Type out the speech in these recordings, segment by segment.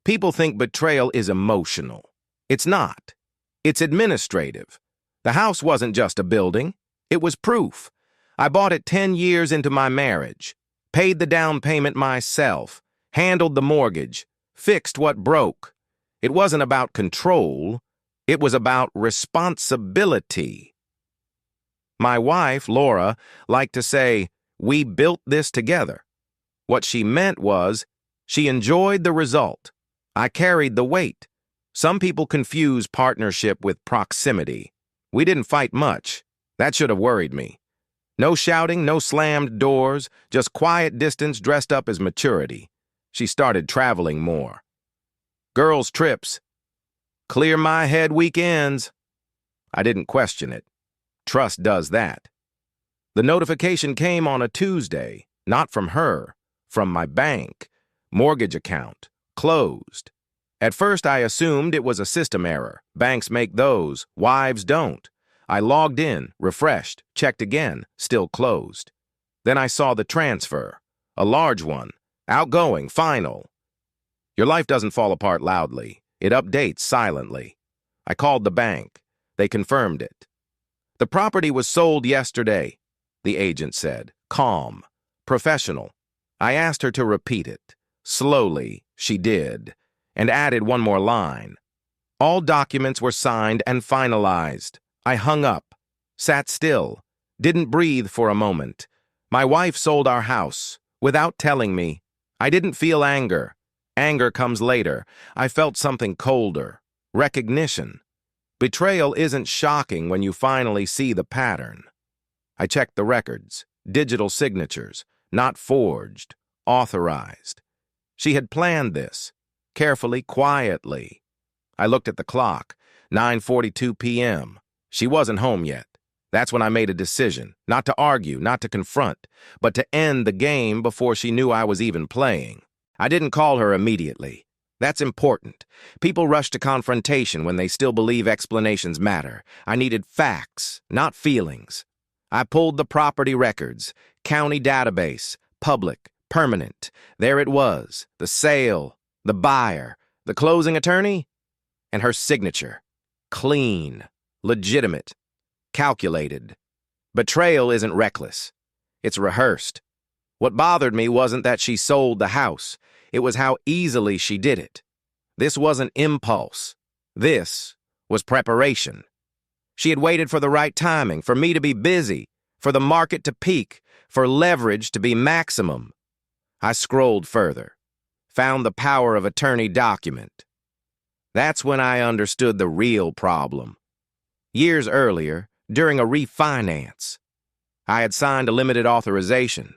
People think betrayal is emotional. It's not. It's administrative. The house wasn't just a building. It was proof. I bought it 10 years into my marriage, paid the down payment myself, handled the mortgage, fixed what broke. It wasn't about control. It was about responsibility. My wife, Laura, liked to say, "We built this together." What she meant was, she enjoyed the result. I carried the weight. Some people confuse partnership with proximity. We didn't fight much. That should have worried me. No shouting, no slammed doors, just quiet distance dressed up as maturity. She started traveling more. Girls' trips. Clear my head weekends. I didn't question it. Trust does that. The notification came on a Tuesday, not from her, from my bank. Mortgage account. Closed. At first I assumed it was a system error. Banks make those, wives don't. I logged in, refreshed, checked again, still closed. Then I saw the transfer, a large one, outgoing, final. Your life doesn't fall apart loudly. It updates silently. I called the bank. They confirmed it. The property was sold yesterday, the agent said, calm, professional. I asked her to repeat it. Slowly, she did, and added one more line. All documents were signed and finalized. I hung up, sat still, didn't breathe for a moment. My wife sold our house, without telling me. I didn't feel anger. Anger comes later. I felt something colder. Recognition. Betrayal isn't shocking when you finally see the pattern. I checked the records, digital signatures, not forged, authorized. She had planned this, carefully, quietly. I looked at the clock, 9:42 p.m. She wasn't home yet. That's when I made a decision, not to argue, not to confront, but to end the game before she knew I was even playing. I didn't call her immediately. That's important. People rush to confrontation when they still believe explanations matter. I needed facts, not feelings. I pulled the property records, county database, public, permanent. There it was, the sale, the buyer, the closing attorney, and her signature. Clean, legitimate, calculated. Betrayal isn't reckless. It's rehearsed. What bothered me wasn't that she sold the house. It was how easily she did it. This wasn't impulse. This was preparation. She had waited for the right timing, for me to be busy, for the market to peak, for leverage to be maximum. I scrolled further, found the power of attorney document. That's when I understood the real problem. Years earlier, during a refinance, I had signed a limited authorization.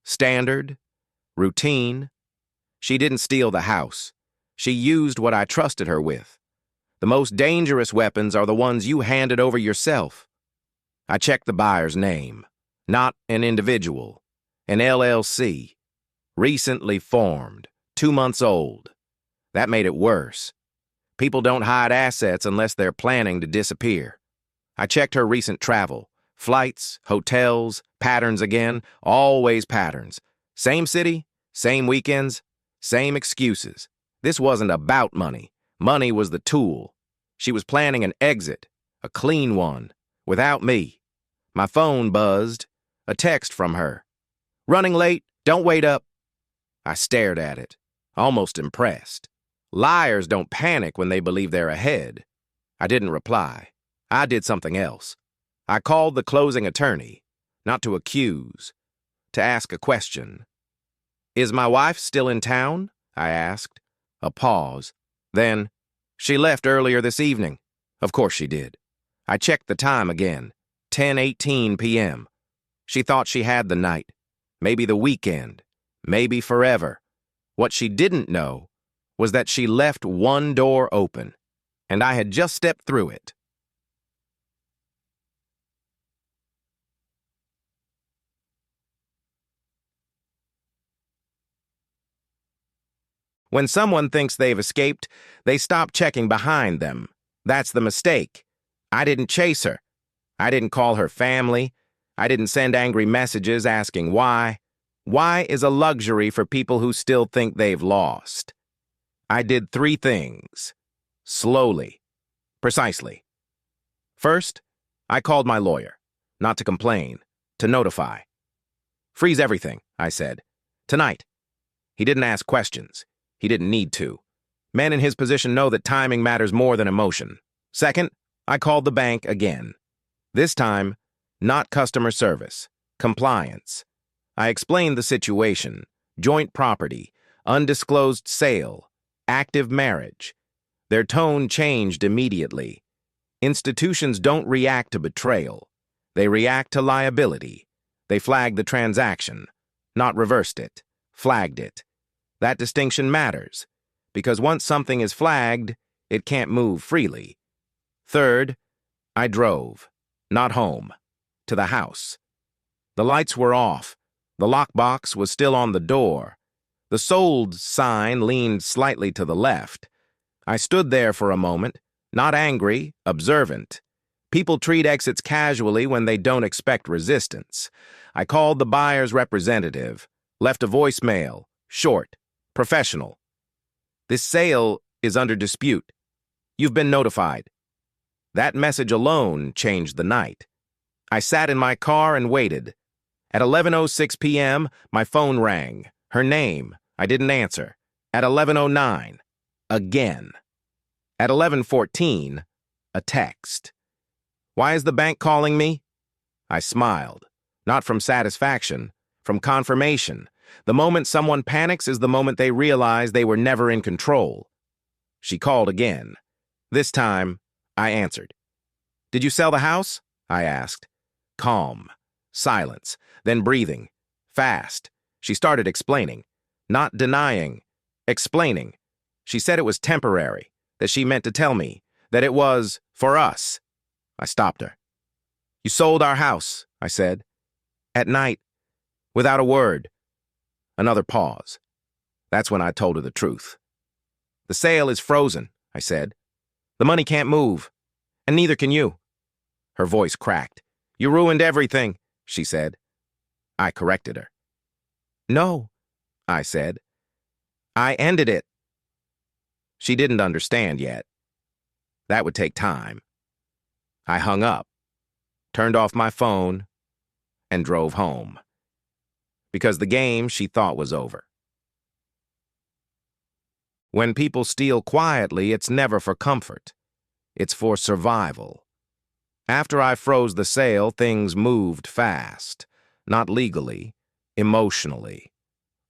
Standard, routine. She didn't steal the house. She used what I trusted her with. The most dangerous weapons are the ones you handed over yourself. I checked the buyer's name. Not an individual. An LLC. Recently formed. 2 months old. That made it worse. People don't hide assets unless they're planning to disappear. I checked her recent travel. Flights, hotels, patterns again, always patterns. Same city, same weekends, same excuses. This wasn't about money. Money was the tool. She was planning an exit, a clean one, without me. My phone buzzed, a text from her. Running late, don't wait up. I stared at it, almost impressed. Liars don't panic when they believe they're ahead. I didn't reply. I did something else. I called the closing attorney, not to accuse, to ask a question. Is my wife still in town? I asked. A pause. Then, she left earlier this evening. Of course she did. I checked the time again. 10:18 p.m. She thought she had the night. Maybe the weekend. Maybe forever. What she didn't know was that she left one door open, and I had just stepped through it. When someone thinks they've escaped, they stop checking behind them. That's the mistake. I didn't chase her. I didn't call her family. I didn't send angry messages asking why. Why is a luxury for people who still think they've lost. I did three things. Slowly. Precisely. First, I called my lawyer. Not to complain, to notify. Freeze everything, I said. Tonight. He didn't ask questions. He didn't need to. Men in his position know that timing matters more than emotion. Second, I called the bank again. This time, not customer service. Compliance. I explained the situation. Joint property. Undisclosed sale. Active marriage. Their tone changed immediately. Institutions don't react to betrayal. They react to liability. They flagged the transaction. Not reversed it. Flagged it. That distinction matters, because once something is flagged, it can't move freely. Third, I drove. Not home. To the house. The lights were off. The lockbox was still on the door. The sold sign leaned slightly to the left. I stood there for a moment, not angry, observant. People treat exits casually when they don't expect resistance. I called the buyer's representative, left a voicemail, short, professional. This sale is under dispute. You've been notified. That message alone changed the night. I sat in my car and waited. At 11:06 p.m., my phone rang. Her name. I didn't answer. At 11:09, again. At 11:14, a text. Why is the bank calling me? I smiled. Not from satisfaction, from confirmation. The moment someone panics is the moment they realize they were never in control. She called again. This time, I answered. Did you sell the house? I asked. Calm. Silence. Then breathing. Fast. She started explaining. Not denying. Explaining. She said it was temporary, that she meant to tell me, that it was for us. I stopped her. You sold our house, I said. At night, without a word. Another pause. That's when I told her the truth. The sale is frozen, I said. The money can't move, and neither can you. Her voice cracked. You ruined everything, she said. I corrected her. No, I said. I ended it. She didn't understand yet. That would take time. I hung up, turned off my phone, and drove home. Because the game she thought was over. When people steal quietly, it's never for comfort. It's for survival. After I froze the sale, things moved fast. Not legally, emotionally.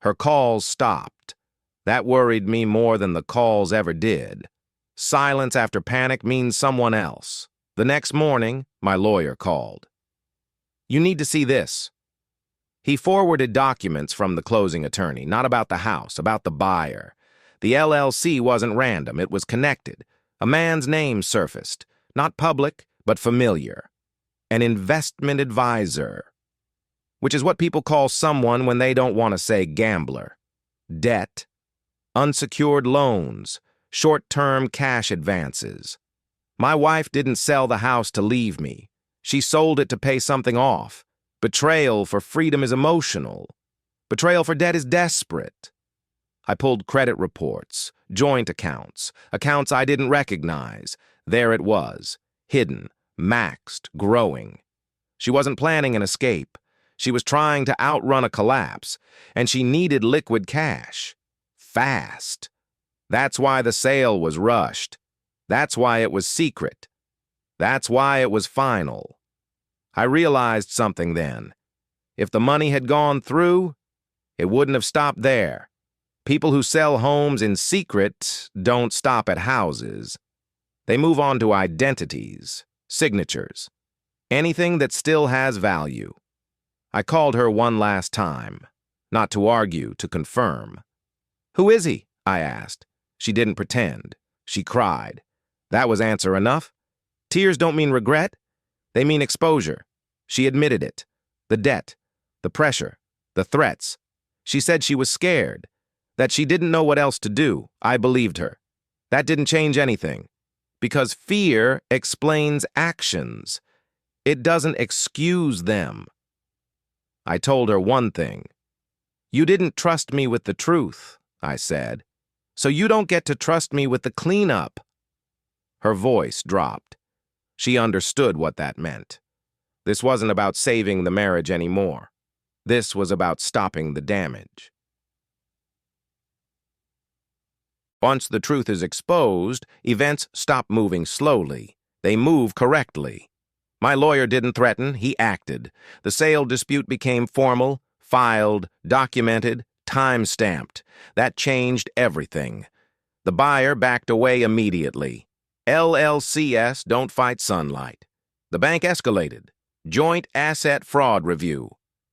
Her calls stopped. That worried me more than the calls ever did. Silence after panic means someone else. The next morning, my lawyer called. You need to see this. He forwarded documents from the closing attorney, not about the house, about the buyer. The LLC wasn't random, it was connected. A man's name surfaced, not public, but familiar. An investment advisor, which is what people call someone when they don't want to say gambler. Debt, unsecured loans, short-term cash advances. My wife didn't sell the house to leave me. She sold it to pay something off. Betrayal for freedom is emotional. Betrayal for debt is desperate. I pulled credit reports, joint accounts, accounts I didn't recognize. There it was, hidden, maxed, growing. She wasn't planning an escape. She was trying to outrun a collapse, and she needed liquid cash. Fast. That's why the sale was rushed. That's why it was secret. That's why it was final. I realized something then. If the money had gone through, it wouldn't have stopped there. People who sell homes in secret don't stop at houses. They move on to identities, signatures, anything that still has value. I called her one last time, not to argue, to confirm. Who is he? I asked. She didn't pretend. She cried. That was answer enough. Tears don't mean regret. They mean exposure. She admitted it. The debt, the pressure, the threats. She said she was scared, that she didn't know what else to do. I believed her. That didn't change anything. Because fear explains actions. It doesn't excuse them. I told her one thing. You didn't trust me with the truth, I said. So you don't get to trust me with the cleanup." Her voice dropped. She understood what that meant. This wasn't about saving the marriage anymore. This was about stopping the damage. Once the truth is exposed, events stop moving slowly. They move correctly. My lawyer didn't threaten, he acted. The sale dispute became formal, filed, documented, time-stamped. That changed everything. The buyer backed away immediately. LLCS don't fight sunlight. The bank escalated. Joint asset fraud review.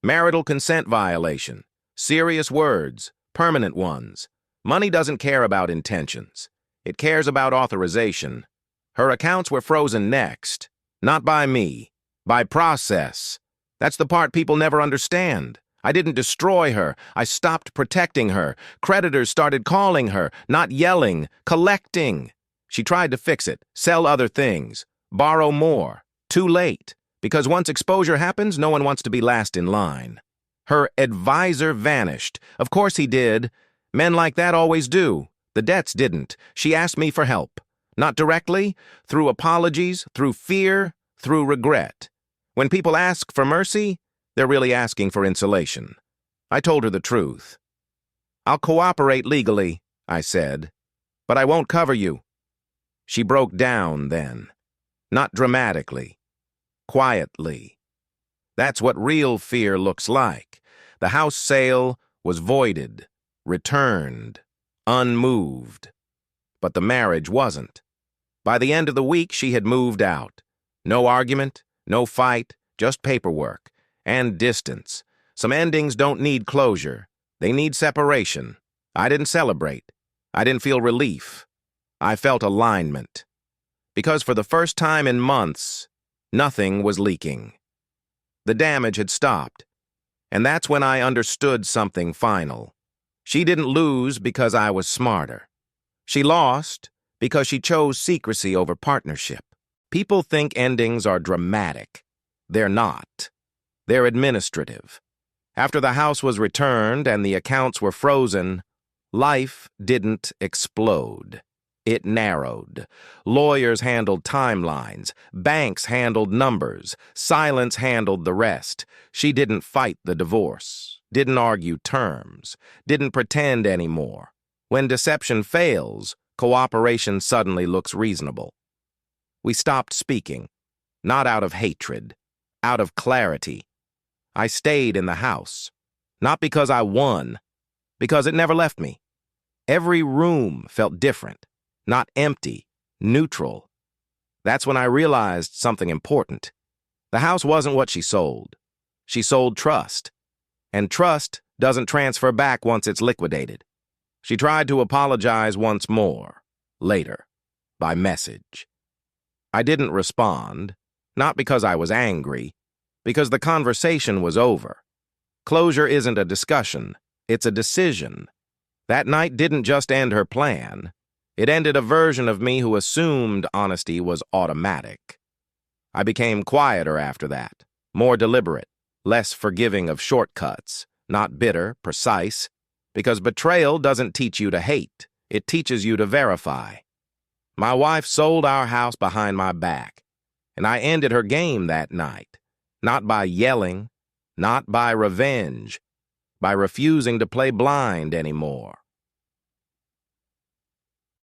Marital consent violation. Serious words, permanent ones. Money doesn't care about intentions. It cares about authorization. Her accounts were frozen next. Not by me. By process. That's the part people never understand. I didn't destroy her. I stopped protecting her. Creditors started calling her, not yelling, collecting. She tried to fix it, sell other things, borrow more. Too late. Because once exposure happens, no one wants to be last in line. Her advisor vanished. Of course he did. Men like that always do. The debts didn't. She asked me for help. Not directly, through apologies, through fear, through regret. When people ask for mercy, they're really asking for insulation. I told her the truth. "I'll cooperate legally," I said, "but I won't cover you." She broke down then. Not dramatically. Quietly. That's what real fear looks like. The house sale was voided, returned, unmoved. But the marriage wasn't. By the end of the week, she had moved out. No argument, no fight, just paperwork. And distance. Some endings don't need closure. They need separation. I didn't celebrate. I didn't feel relief. I felt alignment. Because for the first time in months, nothing was leaking. The damage had stopped. And that's when I understood something final. She didn't lose because I was smarter. She lost because she chose secrecy over partnership. People think endings are dramatic. They're not. They're administrative. After the house was returned and the accounts were frozen, life didn't explode. It narrowed. Lawyers handled timelines. Banks handled numbers. Silence handled the rest. She didn't fight the divorce. Didn't argue terms. Didn't pretend anymore. When deception fails, cooperation suddenly looks reasonable. We stopped speaking. Not out of hatred. Out of clarity. I stayed in the house. Not because I won. Because it never left me. Every room felt different. Not empty, neutral. That's when I realized something important. The house wasn't what she sold. She sold trust. And trust doesn't transfer back once it's liquidated. She tried to apologize once more, later, by message. I didn't respond, not because I was angry, because the conversation was over. Closure isn't a discussion, it's a decision. That night didn't just end her plan. It ended a version of me who assumed honesty was automatic. I became quieter after that, more deliberate, less forgiving of shortcuts, not bitter, precise, because betrayal doesn't teach you to hate, it teaches you to verify. My wife sold our house behind my back, and I ended her game that night, not by yelling, not by revenge, by refusing to play blind anymore.